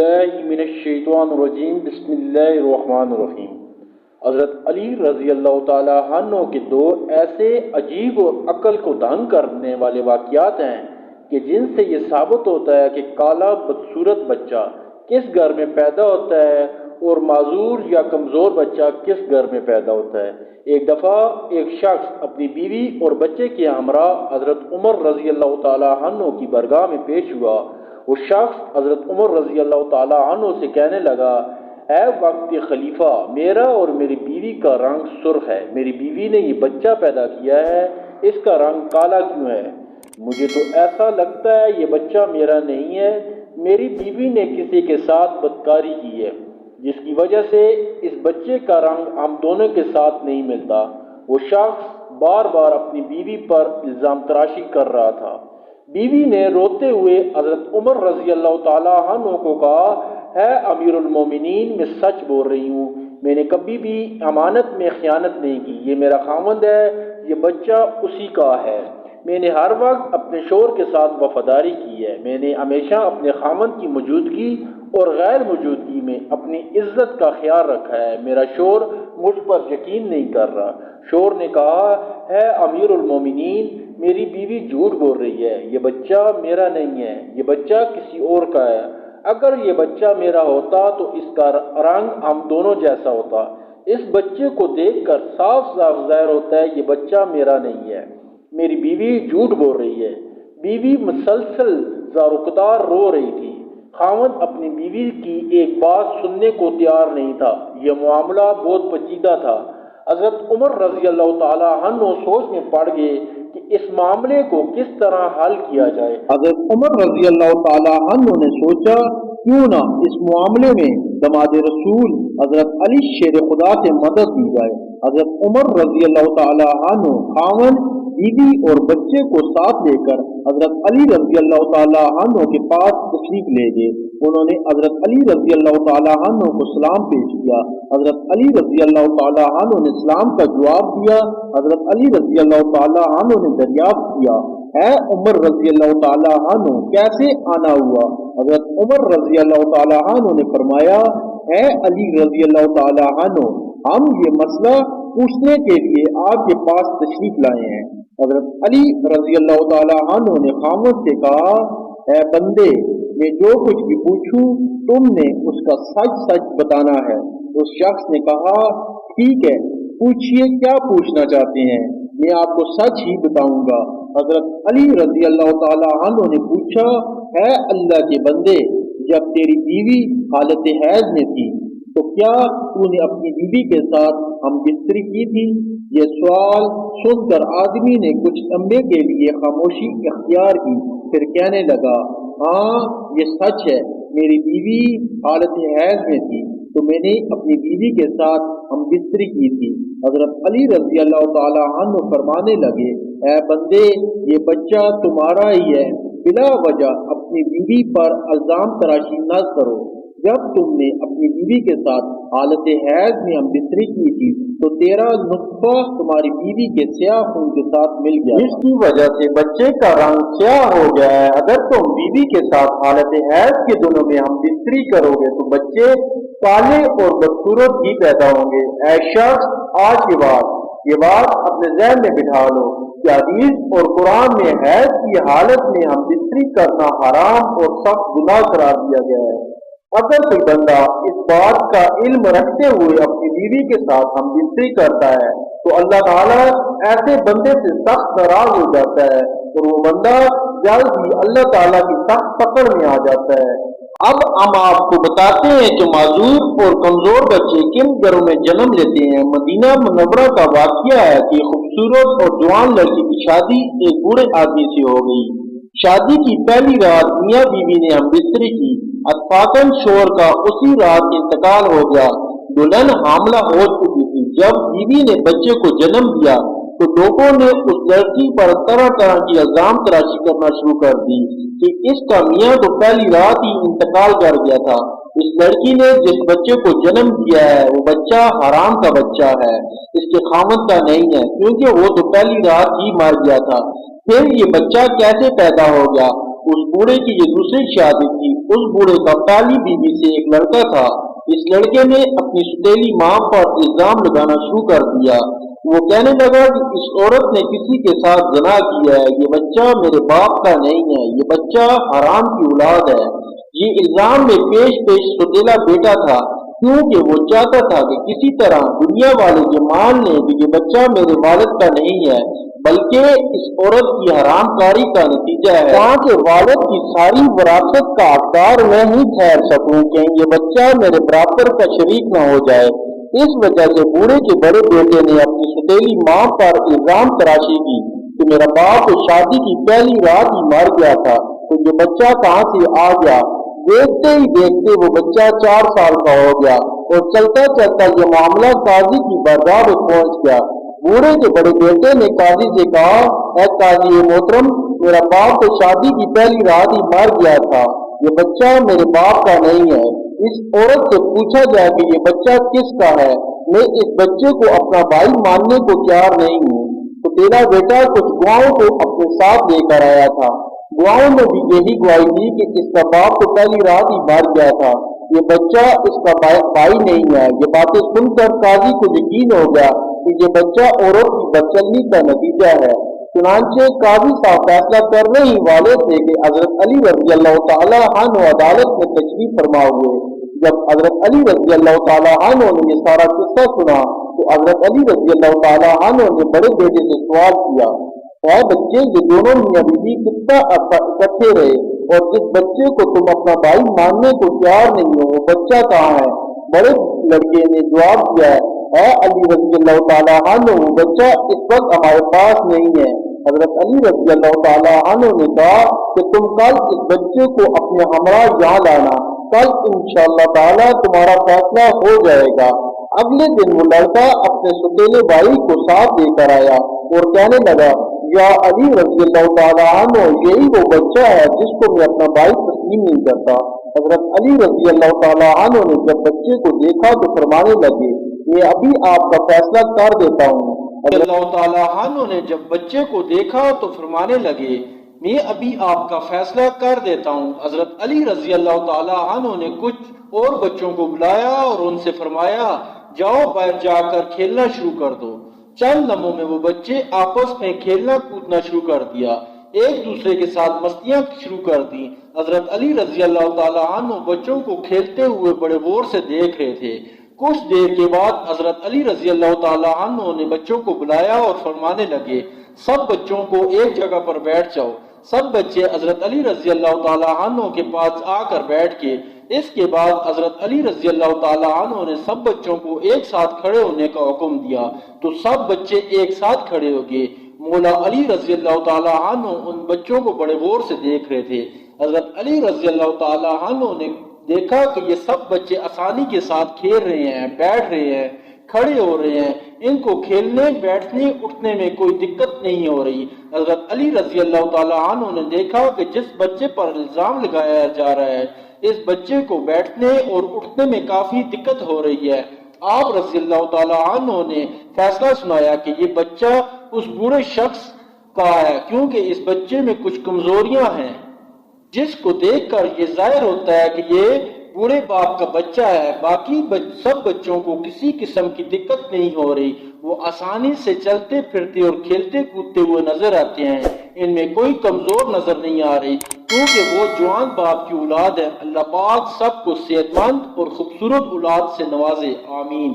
باللہ من الشیطان الرجیم بسم اللہ الرحمن الرحیم۔ حضرت علی رضی اللہ تعالیٰ عنہ کے دو ایسے عجیب اور عقل کو دھنگ کرنے والے واقعات ہیں کہ جن سے یہ ثابت ہوتا ہے کہ کالا بدصورت بچہ کس گھر میں پیدا ہوتا ہے اور معذور یا کمزور بچہ کس گھر میں پیدا ہوتا ہے۔ ایک دفعہ ایک شخص اپنی بیوی اور بچے کے ہمراہ حضرت عمر رضی اللہ تعالیٰ عنہ کی بارگاہ میں پیش ہوا۔ وہ شخص حضرت عمر رضی اللہ تعالیٰ عنہ سے کہنے لگا، اے وقت خلیفہ، میرا اور میری بیوی کا رنگ سرخ ہے، میری بیوی نے یہ بچہ پیدا کیا ہے، اس کا رنگ کالا کیوں ہے؟ مجھے تو ایسا لگتا ہے یہ بچہ میرا نہیں ہے، میری بیوی نے کسی کے ساتھ بدکاری کی ہے جس کی وجہ سے اس بچے کا رنگ ہم دونوں کے ساتھ نہیں ملتا۔ وہ شخص بار بار اپنی بیوی پر الزام تراشی کر رہا تھا۔ بیوی نے روتے ہوئے حضرت عمر رضی اللہ تعالیٰ عنہ کو کہا، ہے امیر المومنین، میں سچ بول رہی ہوں، میں نے کبھی بھی امانت میں خیانت نہیں کی، یہ میرا خاوند ہے، یہ بچہ اسی کا ہے۔ میں نے ہر وقت اپنے شوہر کے ساتھ وفاداری کی ہے، میں نے ہمیشہ اپنے خاوند کی موجودگی اور غیر موجودگی میں اپنی عزت کا خیال رکھا ہے، میرا شوہر مجھ پر یقین نہیں کر رہا۔ شوہر نے کہا، ہے امیر المومنین، میری بیوی جھوٹ بول رہی ہے، یہ بچہ میرا نہیں ہے، یہ بچہ کسی اور کا ہے، اگر یہ بچہ میرا ہوتا تو اس کا رنگ ہم دونوں جیسا ہوتا۔ اس بچے کو دیکھ کر صاف صاف ظاہر ہوتا ہے یہ بچہ میرا نہیں ہے، میری بیوی جھوٹ بول رہی ہے۔ بیوی مسلسل زاروکدار رو رہی تھی۔ خاوند اپنی بیوی کی ایک بات سننے کو تیار نہیں تھا، یہ معاملہ بہت پیچیدہ تھا۔ حضرت عمر رضی اللہ تعالیٰ عنہ سوچ میں پڑ گئے کہ اس معاملے کو کس طرح حل کیا جائے۔ حضرت عمر رضی اللہ تعالیٰ عنہ نے سوچا، کیوں نہ اس معاملے میں داماد رسول حضرت علی شیر خدا سے مدد لی جائے۔ حضرت عمر رضی اللہ تعالیٰ عنہ خاوند، بیوی اور بچے کو ساتھ لے کر حضرت علی رضی اللہ تعالیٰ عنہ کے پاس تشریف لے گئے۔ انہوں نے حضرت علی رضی اللہ تعالیٰ عنہ کو سلام پیش کیا۔ حضرت علی رضی اللہ تعالیٰ عنہ نے سلام کا جواب دیا۔ حضرت علی رضی اللہ تعالیٰ عنہ نے دریافت کیا، اے عمر رضی اللہ تعالیٰ عنہ، کیسے آنا ہوا؟ حضرت عمر رضی اللہ تعالیٰ عنہ نے فرمایا، اے علی رضی اللہ تعالیٰ عنہ، ہم یہ مسئلہ پوچھنے کے لیے آپ کے پاس تشریف لائے ہیں۔ حضرت علی رضی اللہ تعالیٰ عنہ نے خاموش سے کہا، اے بندے، میں جو کچھ بھی پوچھوں تم نے اس کا سچ سچ بتانا ہے۔ اس شخص نے کہا، ٹھیک ہے، پوچھئے کیا پوچھنا چاہتے ہیں، میں آپ کو سچ ہی بتاؤں گا۔ حضرت علی رضی اللہ تعالیٰ عنہ نے پوچھا، اے اللہ کے بندے، جب تیری بیوی حالت حیض میں تھی تو کیا تو نے اپنی بیوی کے ساتھ ہم بستری کی تھی؟ یہ سوال سن کر آدمی نے کچھ لمحے کے لیے خاموشی اختیار کی، پھر کہنے لگا، ہاں یہ سچ ہے، میری بیوی حالت حیض میں تھی تو میں نے اپنی بیوی کے ساتھ ہم بستری کی تھی۔ حضرت علی رضی اللہ تعالیٰ عنہ فرمانے لگے، اے بندے، یہ بچہ تمہارا ہی ہے، بلا وجہ اپنی بیوی پر الزام تراشی نہ کرو۔ جب تم نے اپنی بیوی کے ساتھ حالت حیض میں ہم بستری کی تھی تو تیرا نطفہ تمہاری بیوی کے سیاہ خون کے ساتھ مل گیا، جس کی وجہ سے بچے کا رنگ سیاہ ہو گیا ہے۔ اگر تم بیوی کے ساتھ حالت حیض کے دنوں میں ہم بستری کرو گے تو بچے کالے اور بدصورت ہی پیدا ہوں گے۔ اے شخص، آج کے بعد یہ بات اپنے ذہن میں بٹھا لو کہ حدیث اور قرآن میں حیض کی حالت میں ہم بستری کرنا حرام اور سخت گناہ قرار دیا گیا ہے۔ اگر کوئی بندہ اس بات کا علم رکھتے ہوئے اپنی بیوی کے ساتھ ہم بستری کرتا ہے تو اللہ تعالیٰ ایسے بندے سے سخت ناراض ہو جاتا ہے اور وہ بندہ جلد ہی اللہ تعالیٰ کی سخت پکڑ میں آ جاتا ہے۔ اب ہم آپ کو بتاتے ہیں کہ معذور اور کمزور بچے کن گھروں میں جنم لیتے ہیں۔ مدینہ منورہ کا واقعہ ہے کہ خوبصورت اور جوان لڑکی کی شادی ایک بوڑھے آدمی سے ہو گئی۔ شادی کی پہلی رات میاں بیوی نے ہم بستری کی، اتفاقاً شوہر کا اسی رات انتقال ہو گیا۔ دلہن حاملہ ہو چکی تھی۔ جب بیوی نے بچے کو جنم دیا تو لوگوں نے اس لڑکی پر طرح طرح کی الزام تراشی کرنا شروع کر دی کہ اس کا میاں تو پہلی رات ہی انتقال کر گیا تھا، اس لڑکی نے جس بچے کو جنم دیا ہے وہ بچہ حرام کا بچہ ہے، اس کے خاوند کا نہیں ہے، کیونکہ وہ تو پہلی رات ہی مر گیا تھا۔ پھر یہ بچہ کیسے پیدا ہو گیا؟ اس بوڑھے کی یہ دوسری شادی تھی۔ اس بوڑھے کا پہلی بیوی سے ایک لڑکا تھا۔ اس لڑکے نے اپنی سوتیلی ماں پر الزام لگانا شروع کر دیا۔ وہ کہنے لگا کہ اس عورت نے کسی کے ساتھ زنا کیا ہے، یہ بچہ میرے باپ کا نہیں ہے، یہ بچہ حرام کی اولاد ہے۔ یہ الزام میں پیش سوتیلا بیٹا تھا، کیونکہ وہ چاہتا تھا کہ کسی طرح دنیا والے یہ مان لیں کہ یہ بچہ میرے والد کا نہیں ہے، بلکہ اس عورت کی حرام کاری کا نتیجہ ہے، تاکہ والد کی ساری وراثت کا حقدار میں ہی ٹھہر سکوں، کہ یہ بچہ میرے برابر کا شریک نہ ہو جائے۔ اس وجہ سے بوڑھے کے بڑے بیٹے نے اپنی سوتیلی ماں پر الزام تراشی کی کہ میرا باپ شادی کی پہلی رات ہی مر گیا تھا، تو یہ بچہ کہاں سے آ گیا؟ دیکھتے ہی دیکھتے وہ بچہ 4 سال کا ہو گیا، اور چلتا چلتا یہ معاملہ قاضی کی بارگاہ میں پہنچ گیا۔ بوڑھے کے بڑے بیٹے نے قاضی سے کہا، اے قاضی محترم، میرا باپ تو شادی کی پہلی رات ہی مر گیا تھا، یہ بچہ میرے باپ کا نہیں ہے۔ اس عورت سے پوچھا جائے کہ یہ بچہ کس کا ہے، میں اس بچے کو اپنا بھائی ماننے کو تیار نہیں ہوں۔ تو تیرا بیٹا کچھ گواہوں کو اپنے ساتھ لے کر آیا تھا۔ گواہوں نے بھی یہی گواہی دی کہ اس کا باپ تو پہلی رات ہی مر گیا تھا، یہ بچہ اس کا بھائی نہیں ہے۔ یہ باتیں سن کر قاضی کو یقین ہو گیا کہ یہ بچہ عورت کی بدچلنی کا نتیجہ ہے۔ چنانچہ قاضی صاحب فیصلہ کرنے ہی والے تھے کہ حضرت علی رضی اللہ تعالیٰ عنہ عدالت میں تشریف فرما ہوئے۔ جب حضرت علی رضی اللہ تعالیٰ عنہ نے یہ سارا قصہ سنا تو حضرت علی رضی اللہ تعالیٰ عنہ نے بڑے بیٹے سے سوال کیا، اے بچے، یہ دونوں میاں بیوی کتنا عرصہ اکٹھے رہے، اور جس بچے کو تم اپنا بھائی ماننے کو تیار نہیں ہو، وہ بچہ کہاں ہے؟ بڑے لڑکے نے جواب دیا، اے علی رضی اللہ تعالیٰ عنہ، وہ بچہ اس وقت ہمارے پاس نہیں ہے۔ حضرت علی رضی اللہ تعالیٰ عنہ نے کہا کہ تم کل اس بچے کو اپنے ہمراہ یہاں لانا، کل انشاءاللہ تعالیٰ تمہارا فیصلہ ہو جائے گا۔ اگلے دن وہ لڑکا اپنے سوتیلے بھائی کو ساتھ لے کر آیا اور کہنے لگا، یا علی رضی اللہ تعالیٰ عنہ، یہی وہ بچہ ہے جس کو میں اپنا بھائی تسلیم نہیں کرتا۔ حضرت علی رضی اللہ تعالیٰ عنہ نے جب بچے کو دیکھا تو فرمانے لگے، میں ابھی آپ کا فیصلہ کر دیتا ہوں۔ اللہ تعالیٰ عنہ نے جب بچے کو دیکھا تو فرمانے لگے، میں ابھی آپ کا فیصلہ کر دیتا ہوں۔ حضرت علی رضی اللہ تعالیٰ عنہ نے کچھ اور بچوں کو بلایا اور ان سے فرمایا، جاؤ باہر جا کر کھیلنا شروع کر دو۔ چند لمحوں میں وہ بچے آپس میں کھیلنا کودنا شروع کر دیا، ایک دوسرے کے ساتھ مستیاں شروع کر دی۔ حضرت علی رضی اللہ تعالیٰ عنہ بچوں کو کھیلتے ہوئے بڑے غور سے دیکھ رہے تھے۔ کچھ دیر کے بعد حضرت علی رضی اللہ تعالیٰ عنہ نے بچوں کو بلایا اور فرمانے لگے، سب بچوں کو ایک جگہ پر بیٹھ جاؤ۔ سب بچے حضرت علی رضی اللہ تعالیٰ عنہ کے پاس آ کر بیٹھ کے اس کے بعد حضرت علی رضی اللہ تعالیٰ عنہ نے سب بچوں کو ایک ساتھ کھڑے ہونے کا حکم دیا تو سب بچے ایک ساتھ کھڑے ہو گئے۔ مولا علی رضی اللہ تعالیٰ عنہ ان بچوں کو بڑے غور سے دیکھ رہے تھے۔ حضرت علی رضی اللہ تعالیٰ عنہ نے دیکھا کہ یہ سب بچے آسانی کے ساتھ کھیل رہے ہیں، بیٹھ رہے ہیں، کھڑے ہو رہے ہیں، ان کو کھیلنے بیٹھنے اٹھنے میں کوئی دقت نہیں ہو رہی۔ حضرت علی رضی اللہ تعالیٰ عنہ نے دیکھا کہ جس بچے پر الزام لگایا جا رہا ہے اس بچے کو بیٹھنے اور اٹھنے میں کافی دقت ہو رہی ہے۔ آپ رضی اللہ تعالیٰ عنہ نے فیصلہ سنایا کہ یہ بچہ اس بوڑھے شخص کا ہے، کیونکہ اس بچے میں کچھ کمزوریاں ہیں، جس کو دیکھ کر یہ ظاہر ہوتا ہے کہ یہ بوڑھے باپ کا بچہ ہے۔ باقی سب بچوں کو کسی قسم کی دقت نہیں ہو رہی، وہ آسانی سے چلتے پھرتے اور کھیلتے کودتے ہوئے نظر آتے ہیں، ان میں کوئی کمزور نظر نہیں آ رہی، کیونکہ وہ جوان باپ کی اولاد ہے۔ اللہ پاک سب کو صحت مند اور خوبصورت اولاد سے نوازے، آمین۔